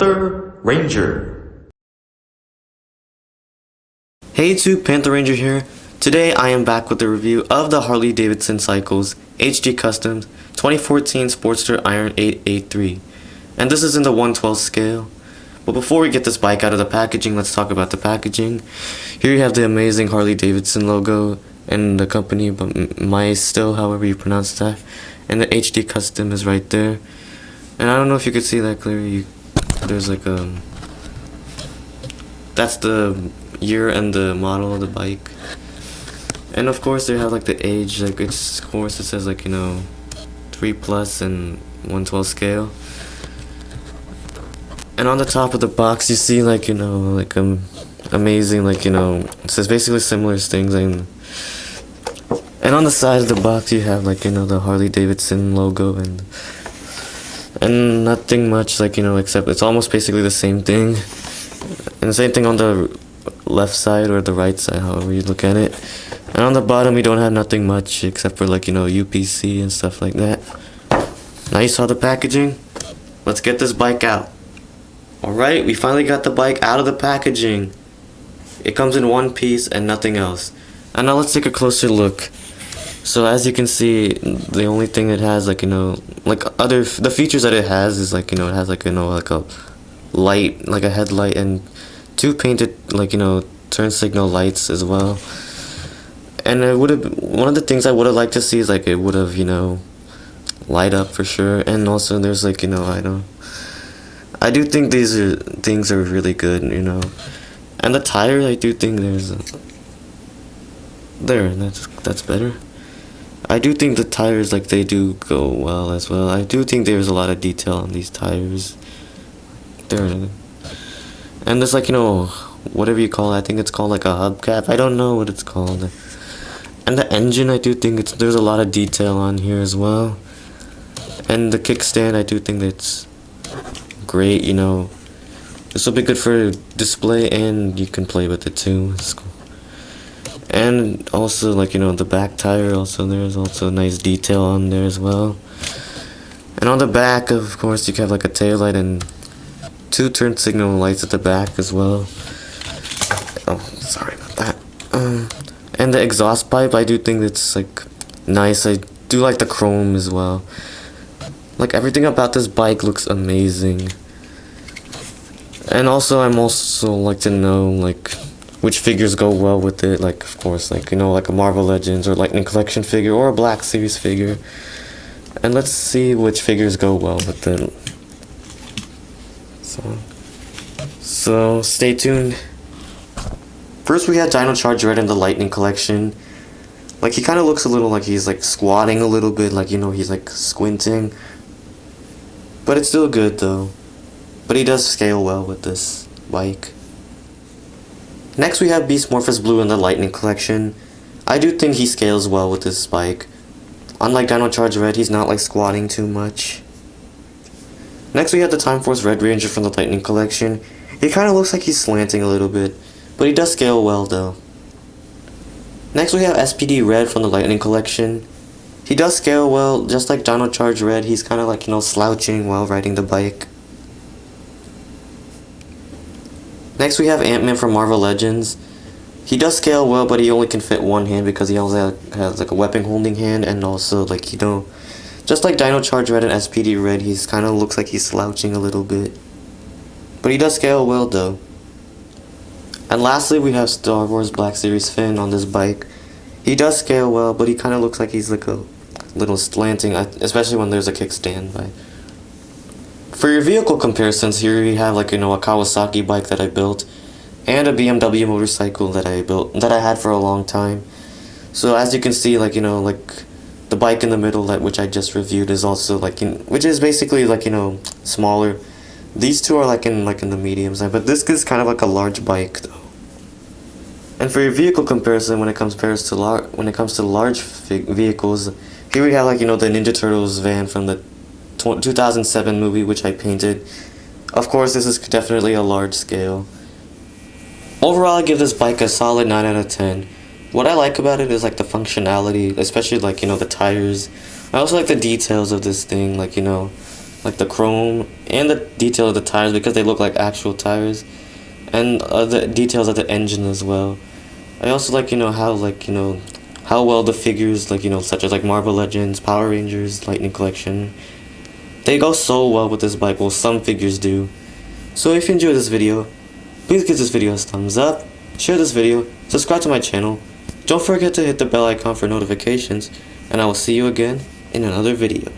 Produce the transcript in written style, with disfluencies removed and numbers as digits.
Panther Ranger. Hey YouTube, Panther Ranger here. Today I am back with a review of the Harley Davidson Cycles HD Customs 2014 Sportster Iron 883. And this is in the 1/12 scale. But before we get this bike out of the packaging, let's talk about the packaging. Here you have the amazing Harley Davidson logo and the company Maisto, however you pronounce that. And the HD Custom is right there. And I don't know if you could see that clearly. There's like that's the year and the model of the bike. And of course they have like the age, like it's, of course it says like, you know, 3+ and 1/12 scale. And on the top of the box you see like, you know, like amazing, like, you know, it says basically similar things. And on the side of the box you have like, you know, the Harley Davidson logo and nothing much, like, you know, except it's almost basically the same thing. And the same thing on the left side or the right side, however you look at it. And on the bottom we don't have nothing much except for like, you know, UPC and stuff like that. Now you saw the packaging. Let's get this bike out. Alright, we finally got the bike out of the packaging. It comes in one piece and nothing else. And now let's take a closer look. So as you can see, the only thing it has, like, you know, like the features that it has is like, you know, it has like, you know, like a light, like a headlight, and 2 painted, like, you know, turn signal lights as well. And it would have, one of the things I would have liked to see is like it would have, you know, light up for sure. And also there's like, you know, I do think these things are really good, you know. And the tire, I do think there's that's better. I do think the tires, like, they do go well as well. I do think there's a lot of detail on these tires. And there's like, you know, whatever you call it, I think it's called like a hubcap. I don't know what it's called. And the engine, I do think there's a lot of detail on here as well. And the kickstand, I do think that's great, you know. This will be good for display and you can play with it too. It's cool. And also, like, you know, the back tire, also there's also nice detail on there as well. And on the back, of course, you can have like a tail light and 2 turn signal lights at the back as well. Oh, sorry about that. And the exhaust pipe, I do think it's like nice. I do like the chrome as well. Like, everything about this bike looks amazing. And also, I'm also like to know like which figures go well with it. Like, of course, like, you know, like a Marvel Legends or Lightning Collection figure or a Black Series figure. And let's see which figures go well with it. So stay tuned. First we had Dino Charge Red in the Lightning Collection. Like, he kind of looks a little like he's like squatting a little bit, like, you know, he's like squinting. But it's still good though. But he does scale well with this bike. Next we have Beast Morphous Blue in the Lightning Collection. I do think he scales well with this bike. Unlike Dino Charge Red, he's not like squatting too much. Next we have the Time Force Red Ranger from the Lightning Collection. He kind of looks like he's slanting a little bit, but he does scale well though. Next we have SPD Red from the Lightning Collection. He does scale well, just like Dino Charge Red. He's kind of like, you know, slouching while riding the bike. Next we have Ant-Man from Marvel Legends. He does scale well, but he only can fit one hand because he also has like a weapon holding hand, and also, like, you know, just like Dino Charge Red and SPD Red, he's kind of looks like he's slouching a little bit. But he does scale well though. And lastly we have Star Wars Black Series Finn on this bike. He does scale well, but he kind of looks like he's like a little slanting, especially when there's a kickstand by. For your vehicle comparisons, here we have, like, you know, a Kawasaki bike that I built and a BMW motorcycle that I built, that I had for a long time. So as you can see, like, you know, like the bike in the middle, that which I just reviewed, is also like which is basically like, you know, smaller. These two are like in the medium size, but this is kind of like a large bike though. And for your vehicle comparison, when it comes to large vehicles, here we have, like, you know, the Ninja Turtles van from the 2007 movie, which I painted. Of course, this is definitely a large scale. Overall, I give this bike a solid 9 out of 10. What I like about it is like the functionality, especially like, you know, the tires. I also like the details of this thing, like, you know, like the chrome and the detail of the tires, because they look like actual tires, and the details of the engine as well. I also like, how well the figures, like, such as like Marvel Legends, Power Rangers, Lightning Collection, they go so well with this bike. Well, some figures do. So if you enjoyed this video, please give this video a thumbs up, share this video, subscribe to my channel, don't forget to hit the bell icon for notifications, and I will see you again in another video.